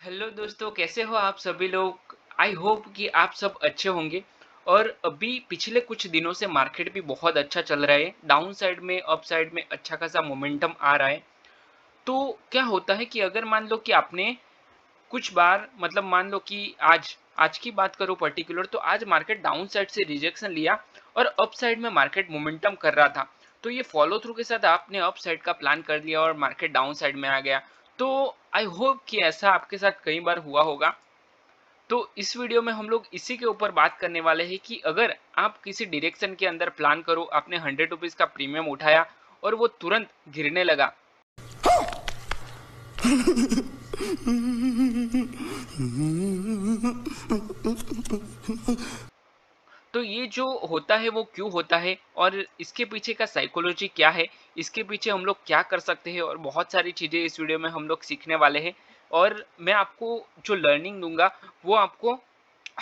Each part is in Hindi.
हेलो दोस्तों, कैसे हो आप सभी लोग। आई होप कि आप सब अच्छे होंगे। और अभी पिछले कुछ दिनों से मार्केट भी बहुत अच्छा चल रहा है। डाउन साइड में अप साइड में अच्छा खासा मोमेंटम आ रहा है। तो क्या होता है कि अगर मान लो कि आपने कुछ बार मतलब मान लो कि आज आज की बात करो पर्टिकुलर, तो आज मार्केट डाउन साइड से रिजेक्शन लिया और अप साइड में मार्केट मोमेंटम कर रहा था। तो ये फॉलो थ्रू के साथ आपने अप साइड का प्लान कर लिया और मार्केट डाउन साइड में आ गया। तो आई होप कि ऐसा आपके साथ कई बार हुआ होगा। तो इस वीडियो में हम लोग इसी के ऊपर बात करने वाले हैं कि अगर आप किसी डायरेक्शन के अंदर प्लान करो, आपने 100 रुपीज का प्रीमियम उठाया और वो तुरंत गिरने लगा, तो ये जो होता है वो क्यों होता है और इसके पीछे का साइकोलॉजी क्या है, इसके पीछे हम लोग क्या कर सकते हैं, और बहुत सारी चीज़ें इस वीडियो में हम लोग सीखने वाले हैं। और मैं आपको जो लर्निंग दूंगा वो आपको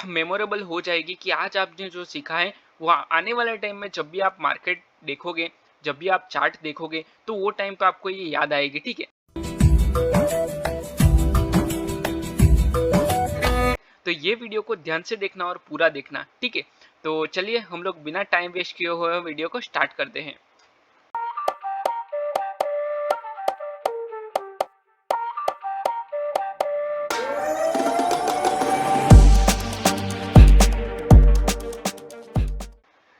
मेमोरेबल हो जाएगी कि आज आपने जो सीखा है वो आने वाले टाइम में जब भी आप मार्केट देखोगे, जब भी आप चार्ट देखोगे, तो वो टाइम पे आपको ये याद आएगी। ठीक है, तो ये वीडियो को ध्यान से देखना और पूरा देखना। ठीक है, तो चलिए हम लोग बिना टाइम वेस्ट किए हुए वीडियो को स्टार्ट करते हैं।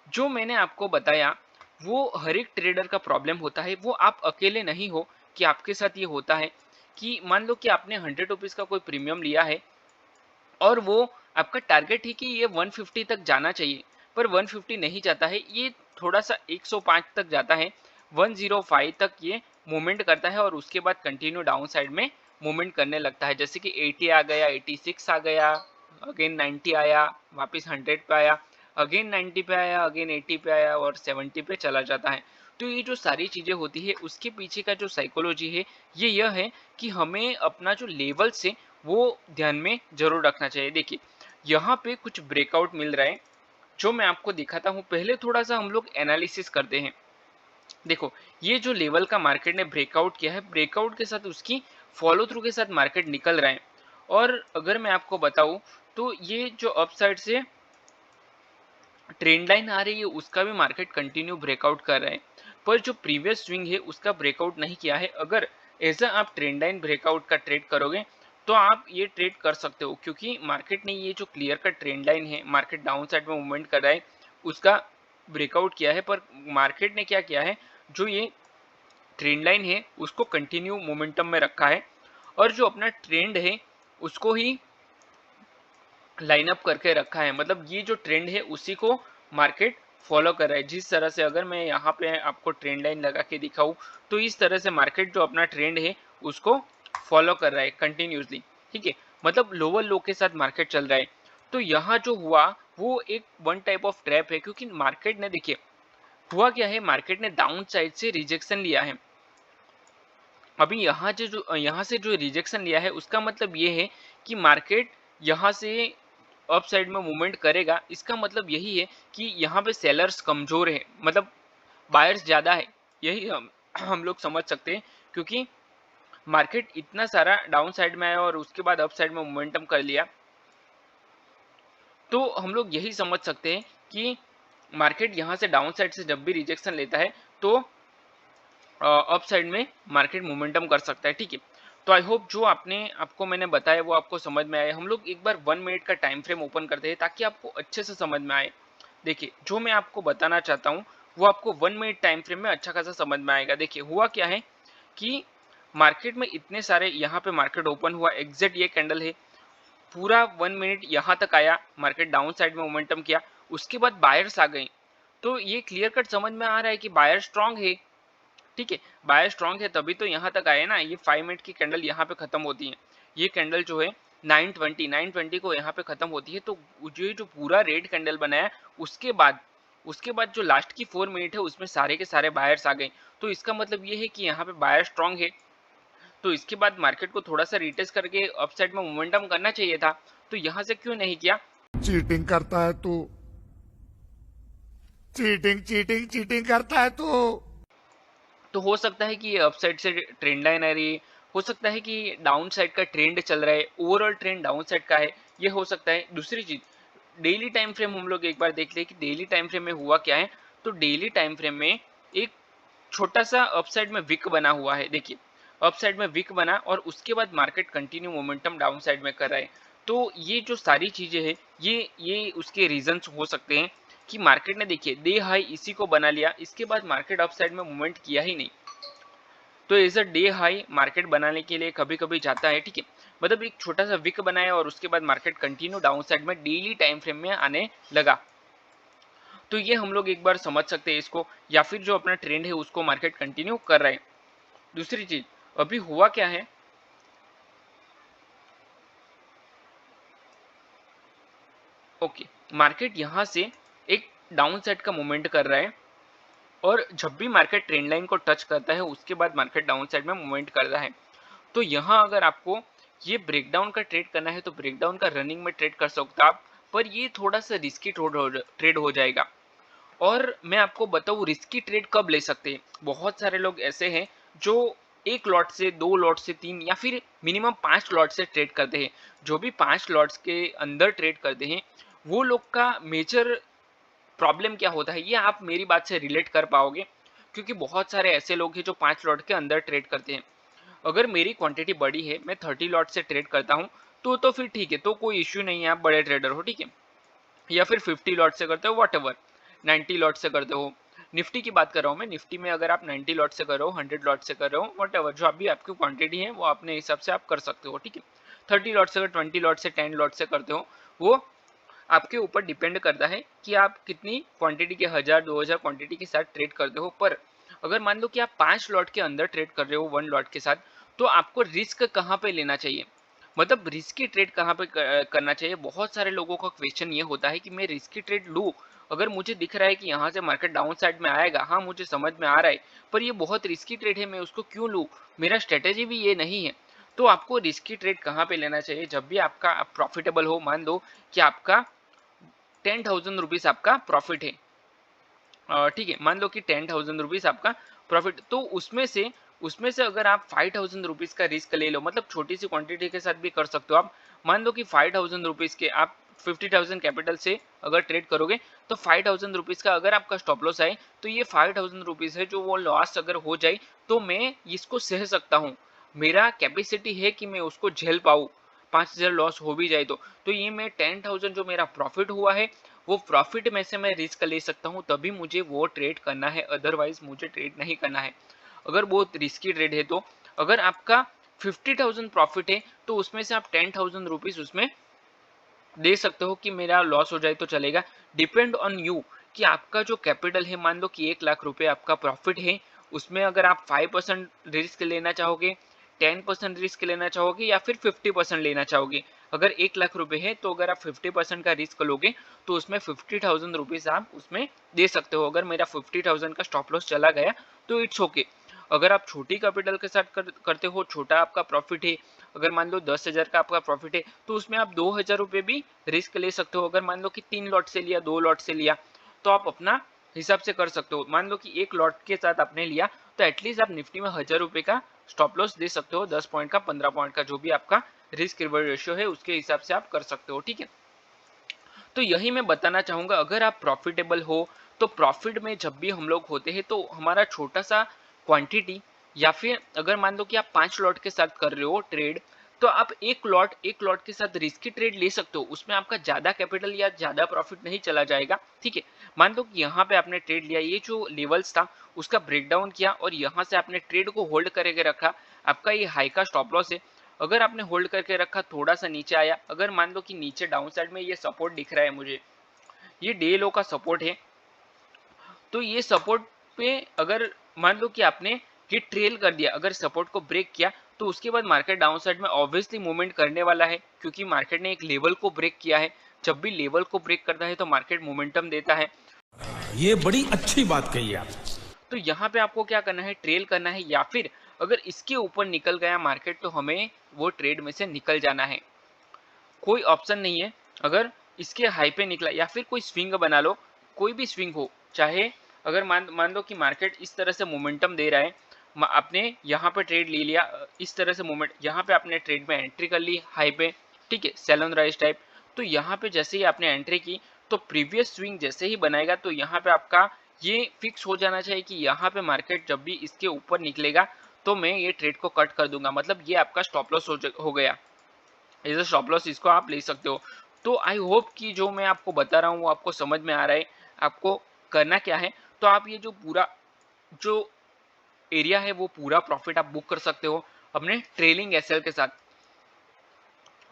जो मैंने आपको बताया वो हर एक ट्रेडर का प्रॉब्लम होता है। वो आप अकेले नहीं हो कि आपके साथ ये होता है कि मान लो कि आपने 100 रुपीज का कोई प्रीमियम लिया है और वो आपका टारगेट है कि ये 150 तक जाना चाहिए, पर 150 नहीं जाता है, ये थोड़ा सा 105 तक जाता है, 105 तक ये मूवमेंट करता है और उसके बाद कंटिन्यू डाउन साइड में मूवमेंट करने लगता है। जैसे कि 80 आ गया, 86 आ गया, अगेन 90 आया, वापस 100 पे आया, अगेन 90 पे आया, अगेन 80 पे आया और 70 पे चला जाता है। तो ये जो सारी चीज़ें होती है उसके पीछे का जो साइकोलॉजी है ये यह है कि हमें अपना जो लेवल से वो ध्यान में जरूर रखना चाहिए। देखिए, यहाँ पे कुछ ब्रेकआउट मिल रहा है जो मैं आपको दिखाता हूँ। पहले थोड़ा सा हम लोग एनालिसिस करते हैं। देखो, ये जो लेवल का मार्केट ने ब्रेकआउट किया है, ब्रेकआउट के साथ उसकी फॉलो थ्रू के साथ मार्केट निकल रहा है। और अगर मैं आपको बताऊं तो ये जो अपसाइड से ट्रेंड लाइन आ रही है उसका भी मार्केट कंटिन्यू ब्रेकआउट कर रहा है, पर जो प्रीवियस स्विंग है उसका ब्रेकआउट नहीं किया है। अगर ऐसा आप ट्रेंड लाइन ब्रेकआउट का ट्रेड करोगे तो आप ये ट्रेड कर सकते हो, क्योंकि मार्केट ने ये जो क्लियर का ट्रेंड लाइन है, मार्केट डाउन साइड में मूवमेंट कर रहा है, उसका ब्रेकआउट किया है। पर मार्केट ने क्या किया है, जो ये ट्रेंड लाइन है उसको कंटिन्यू मोमेंटम में रखा है और जो अपना ट्रेंड है उसको ही लाइन अप करके रखा है। मतलब ये जो ट्रेंड है उसी को मार्केट फॉलो कर रहा है। जिस तरह से अगर मैं यहाँ पे आपको ट्रेंड लाइन लगा के दिखाऊं तो इस तरह से मार्केट जो अपना ट्रेंड है उसको फॉलो कर रहा है कंटिन्यूसली। ठीक है, मतलब लोअर लो के साथ मार्केट चल रहा है। तो यहाँ जो हुआ वो एक वन टाइप ऑफ ट्रैप है, क्योंकि मार्केट ने, देखिए हुआ क्या है, मार्केट ने डाउन साइड से रिजेक्शन लिया है। अभी यहाँ से जो रिजेक्शन लिया है उसका मतलब ये है कि मार्केट यहाँ से अप साइड में मूवमेंट करेगा। इसका मतलब यही है कि यहाँ पे सेलर्स कमजोर है, मतलब बायर्स ज्यादा है। यही हम लोग समझ सकते हैं, क्योंकि मार्केट इतना सारा डाउन साइड में आया और उसके बाद अप साइड में मोमेंटम कर लिया। तो हम लोग यही समझ सकते हैं कि मार्केट यहाँ से डाउन साइड से जब भी रिजेक्शन लेता है तो अप साइड में मार्केट मोमेंटम कर सकता है। ठीक है, तो आई होप जो आपको मैंने बताया वो आपको समझ में आया। हम लोग एक बार 1 मिनट का टाइम फ्रेम ओपन करते हैं ताकि आपको अच्छे से समझ में आए। देखिए, जो मैं आपको बताना चाहता हूँ वो आपको 1 मिनट टाइम फ्रेम में अच्छा खासा समझ में आएगा। देखिए हुआ क्या है कि मार्केट में इतने सारे, यहाँ पे मार्केट ओपन हुआ, एग्जैक्ट ये कैंडल है, पूरा 1 मिनट यहाँ तक आया, मार्केट डाउन साइड में मोमेंटम किया, उसके बाद बायर्स आ गए। तो ये क्लियर कट समझ में आ रहा है कि बायर स्ट्रांग है। ठीक है, बायर स्ट्रांग है तभी तो यहाँ तक आए ना। ये 5 मिनट की कैंडल यहाँ पे खत्म होती है, ये कैंडल जो है 920 को यहाँ पे खत्म होती है। तो जो पूरा रेड कैंडल बनाया, उसके बाद जो लास्ट की 4 मिनट है उसमें सारे के सारे बायर्स आ गए। तो इसका मतलब ये है कि यहाँ पे बायर स्ट्रांग है। तो इसके बाद मार्केट को थोड़ा सा रिटेस्ट करके अपसाइड में मोमेंटम करना चाहिए था, तो यहाँ से क्यों नहीं किया। चीटिंग करता है तू। चीटिंग चीटिंग चीटिंग करता है तू। तो हो सकता है कि ये अपसाइड से ट्रेंड लाइन आ रही है हो सकता है कि डाउन साइड का ट्रेंड चल रहा है, ओवरऑल ट्रेंड डाउन साइड का है, ये हो सकता है। दूसरी चीज, डेली टाइम फ्रेम हम लोग एक बार देख ले कि डेली टाइम फ्रेम में हुआ क्या है। तो डेली टाइम फ्रेम में एक छोटा सा अपसाइड में विक बना हुआ है, देखिए अपसाइड में विक बना और उसके बाद market continue momentum down side में कर रहा है। तो ये जो सारी चीजें हैं, ये उसके रीजंस हो सकते हैं कि मार्केट ने देखिए डे हाई इसी को बना लिया, इसके बाद मार्केट अपसाइड में मूवमेंट किया ही नहीं। तो as a day high market बनाने के लिए कभी कभी जाता है, ठीक है, मतलब एक छोटा सा विक बनाया और उसके बाद मार्केट कंटिन्यू डाउन साइड में डेली टाइम फ्रेम में आने लगा। तो ये हम लोग एक बार समझ सकते हैं इसको, या फिर जो अपना ट्रेंड है उसको मार्केट कंटिन्यू कर रहा है। दूसरी चीज, अभी हुआ क्या है, ओके, मार्केट यहां से एक डाउन साइड का मूवमेंट कर रहा है और जब भी मार्केट ट्रेंड लाइन को टच करता है उसके बाद मार्केट डाउन साइड में मूवमेंट करता है। तो यहाँ अगर आपको ये ब्रेकडाउन का ट्रेड करना है तो ब्रेकडाउन का रनिंग में ट्रेड कर सकते हो आप, पर ये थोड़ा सा रिस्की ट्रेड हो जाएगा। और मैं आपको बताऊँ रिस्की ट्रेड कब ले सकते हैं। बहुत सारे लोग ऐसे हैं जो एक लॉट से, दो लॉट से, तीन या फिर मिनिमम 5 लॉट से ट्रेड करते हैं। जो भी 5 लॉट्स के अंदर ट्रेड करते हैं वो लोग का मेजर प्रॉब्लम क्या होता है, ये आप मेरी बात से रिलेट कर पाओगे, क्योंकि बहुत सारे ऐसे लोग हैं जो 5 लॉट के अंदर ट्रेड करते हैं। अगर मेरी क्वांटिटी बड़ी है, मैं 30 लॉट से ट्रेड करता हूँ, तो फिर ठीक है, तो कोई इश्यू नहीं है, आप बड़े ट्रेडर हो, ठीक है। या फिर 50 लॉट से करते हो, वट एवर 90 लॉट से करते हो। निफ्टी की बात कर रहा हूँ मैं, निफ्टी में अगर आप 90 लॉट से कर रहे हो, 100 लॉट से कर रहे हो, वट एवर जो अभी आपकी क्वांटिटी है वो अपने हिसाब से आप कर सकते हो, ठीक है। 30 लॉट से, 20 लॉट से, 10 लॉट से करते हो, वो आपके ऊपर डिपेंड करता है कि आप कितनी क्वांटिटी के 1000 2000 क्वांटिटी के साथ ट्रेड करते हो। पर अगर मान लो कि आप 5 लॉट के अंदर ट्रेड कर रहे हो 1 लॉट के साथ, तो आपको रिस्क कहाँ पे लेना चाहिए, मतलब रिस्की ट्रेड कहाँ पे करना चाहिए। बहुत सारे लोगों का क्वेश्चन ये होता है कि मैं रिस्की ट्रेड लूँ, अगर मुझे दिख रहा है कि यहाँ से मार्केट डाउन साइड में आएगा, हाँ मुझे समझ में आ रहा है, पर ये बहुत रिस्की ट्रेड है, मैं उसको क्यों लूँ, मेरा स्ट्रेटेजी भी ये नहीं है। तो आपको रिस्की ट्रेड कहाँ पे लेना चाहिए, जब भी आपका प्रॉफिटेबल हो। मान लो कि आपका 10,000 रुपीज आपका प्रॉफिट है, ठीक है, मान लो कि 10,000 रुपीज आपका प्रॉफिट, तो उसमें से अगर आप 5,000 रुपीज का रिस्क ले लो, मतलब छोटी सी क्वांटिटी के साथ भी कर सकते हो आप। मान लो कि 5,000 रुपीज के आप 50,000 कैपिटल से अगर ट्रेड करोगे, तो 5,000 रुपीज का अगर आपका स्टॉप लॉस आए, तो ये 5,000 रुपीज है जो वो लॉस अगर हो जाए तो मैं इसको सह सकता हूँ, मेरा कैपेसिटी है कि मैं उसको झेल पाऊँ। 5,000 लॉस हो भी जाए तो ये मैं 10,000 जो मेरा प्रॉफिट हुआ है, वो प्रॉफिट में से मैं रिस्क ले सकता हूँ, तभी मुझे वो ट्रेड करना है, अदरवाइज मुझे ट्रेड नहीं करना है। अगर वो रिस्की ट्रेड है तो अगर आपका 50,000 प्रॉफिट है तो उसमें से आप 10,000 रुपीज उसमें दे सकते हो कि मेरा लॉस हो जाए तो चलेगा। डिपेंड ऑन यू कि आपका जो कैपिटल है, मान लो कि 1 लाख रुपए आपका प्रॉफिट है, उसमें अगर आप 5% रिस्क लेना चाहोगे, 10% रिस्क लेना चाहोगे या फिर 50% लेना चाहोगे। अगर 1 लाख रुपए है तो अगर आप 50% का रिस्क लोगे तो उसमें 50,000 रुपीज आप उसमें दे सकते हो। अगर मेरा 50,000 का स्टॉप लॉस चला गया तो इट्स ओके। अगर आप छोटी कैपिटल के साथ करते हो, छोटा आपका प्रॉफिट है, अगर मान लो 10,000 का आपका प्रॉफिट है, तो उसमें आप 2,000 रुपये भी रिस्क ले सकते हो। अगर मान लो कि 3 लॉट से लिया, 2 लॉट से लिया, तो आप अपना हिसाब से कर सकते हो। मान लो कि 1 लॉट के साथ आपने लिया तो एटलीस्ट आप निफ्टी में 1,000 रुपये का स्टॉप लॉस दे सकते हो, 10 पॉइंट का, 15 पॉइंट का, जो भी आपका रिस्क रिवॉर्ड रेशियो है उसके हिसाब से आप कर सकते हो, ठीक है। तो यही मैं बताना चाहूंगा, अगर आप प्रॉफिटेबल हो तो प्रॉफिट में जब भी हम लोग होते हैं तो हमारा छोटा सा क्वांटिटी, या फिर अगर मान लो कि आप 5 लॉट के साथ कर रहे हो ट्रेड, तो आप एक लॉट के साथ रिस्की ट्रेड ले सकते हो, उसमें आपका ज्यादा कैपिटल या ज्यादा प्रॉफिट नहीं चला जाएगा, ठीक है। मान लो कि यहाँ पे आपने ट्रेड लिया, ये जो लेवल्स था उसका ब्रेकडाउन किया और यहाँ से आपने ट्रेड को होल्ड करके रखा, आपका ये हाई का स्टॉप लॉस है। अगर आपने होल्ड करके रखा, थोड़ा सा नीचे आया, अगर मान लो कि नीचे डाउन साइड में ये सपोर्ट दिख रहा है मुझे, ये डे लो का सपोर्ट है, तो ये सपोर्ट पे अगर मान लो कि आपने ये ट्रेल कर दिया, अगर सपोर्ट को ब्रेक किया, तो उसके बाद मार्केट डाउन साइड में ऑब्वियसली मूवमेंट करने वाला है, क्योंकि मार्केट ने एक लेवल को ब्रेक किया है। जब भी लेवल को ब्रेक करता है तो मार्केट मोमेंटम देता है। ये बड़ी अच्छी बात कही आप। तो यहाँ पे आपको क्या करना है, ट्रेल करना है, या फिर अगर इसके ऊपर निकल गया मार्केट तो हमें वो ट्रेड में से निकल जाना है, कोई ऑप्शन नहीं है। अगर इसके हाई पे निकला या फिर कोई स्विंग बना लो, कोई भी स्विंग हो, चाहे अगर मान लो कि मार्केट इस तरह से मोमेंटम दे रहा है, आपने यहाँ पे ट्रेड ले लिया, इस तरह से मूवमेंट, यहाँ पे आपने ट्रेड में एंट्री कर ली हाई पे, ठीक है, सेल ऑन राइज टाइप। तो यहाँ पे जैसे ही आपने एंट्री की तो प्रीवियस स्विंग जैसे ही बनाएगा तो यहाँ पे आपका ये फिक्स हो जाना चाहिए कि यहाँ पे मार्केट जब भी इसके ऊपर निकलेगा तो मैं ये ट्रेड को कट कर दूंगा, मतलब ये आपका स्टॉप लॉस हो गया। एज अ स्टॉप लॉस इसको आप ले सकते हो। तो आई होप कि जो मैं आपको बता रहा हूँ वो आपको समझ में आ रहा है, आपको करना क्या है। तो आप ये जो पूरा जो एरिया है वो पूरा प्रॉफिट आप बुक कर सकते हो अपने ट्रेलिंग एसएल के साथ।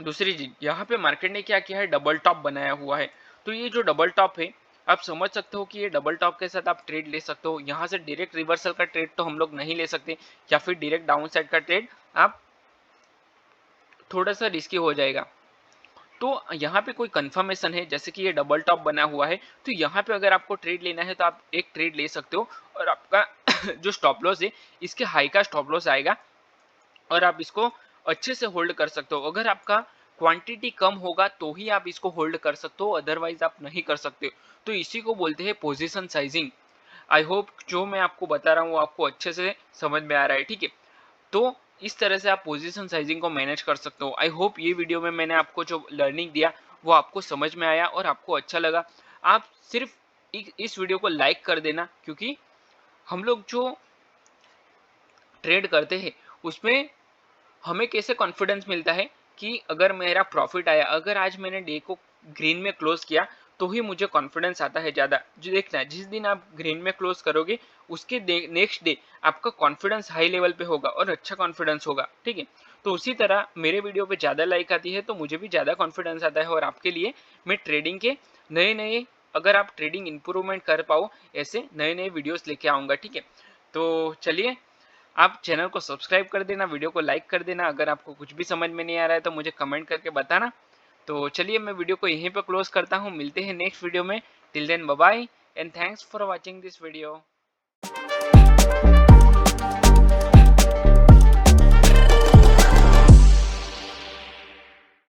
दूसरी चीज, यहाँ पे मार्केट ने क्या किया है, डबल टॉप बनाया हुआ है। तो ये जो डबल टॉप है आप समझ सकते हो कि ये डबल टॉप के साथ आप ट्रेड ले सकते हो। यहाँ से डायरेक्ट रिवर्सल का ट्रेड तो हम लोग नहीं ले सकते, या फिर डायरेक्ट डाउन साइड का ट्रेड आप थोड़ा सा रिस्की हो जाएगा। तो यहाँ पे कोई कंफर्मेशन है, जैसे कि ये डबल टॉप बना हुआ है, तो यहाँ पे अगर आपको ट्रेड लेना है तो आप एक ट्रेड ले सकते हो, और आपका जो स्टॉप लॉस है इसके हाई का स्टॉप लॉस आएगा और आप इसको अच्छे से होल्ड कर सकते हो। अगर आपका क्वांटिटी कम होगा तो ही आप इसको होल्ड कर सकते हो, अदरवाइज आप नहीं कर सकते। तो इसी को बोलते हैं पोजीशन साइजिंग। आई होप जो मैं आपको बता रहा हूँ वो आपको अच्छे से समझ में आ रहा है, ठीक है। तो इस तरह से आप पोजीशन साइजिंग को मैनेज कर सकते हो। आई होप ये वीडियो में मैंने आपको जो लर्निंग दिया वो आपको समझ में आया और आपको अच्छा लगा। आप सिर्फ इस वीडियो को लाइक कर देना, क्योंकि हम लोग जो ट्रेड करते हैं उसमें हमें कैसे कॉन्फिडेंस मिलता है कि अगर मेरा प्रॉफिट आया, अगर आज मैंने डे को ग्रीन में क्लोज किया तो ही मुझे कॉन्फिडेंस आता है ज़्यादा। जो देखना जिस दिन आप ग्रीन में क्लोज करोगे उसके नेक्स्ट डे आपका कॉन्फिडेंस हाई लेवल पे होगा और अच्छा कॉन्फिडेंस होगा, ठीक है। तो उसी तरह मेरे वीडियो पे ज़्यादा लाइक आती है तो मुझे भी ज़्यादा कॉन्फिडेंस आता है, और आपके लिए मैं ट्रेडिंग के नए नए, अगर आप ट्रेडिंग इंप्रूवमेंट कर पाओ ऐसे नए नए वीडियोस लेके आऊँगा, ठीक है। तो चलिए, आप चैनल को सब्सक्राइब कर देना, वीडियो को लाइक कर देना। अगर आपको कुछ भी समझ में नहीं आ रहा है तो मुझे कमेंट करके बताना। तो चलिए, मैं वीडियो को यहीं पर क्लोज करता हूँ, मिलते हैं नेक्स्ट वीडियो में। Till then bye bye and thanks for watching this video.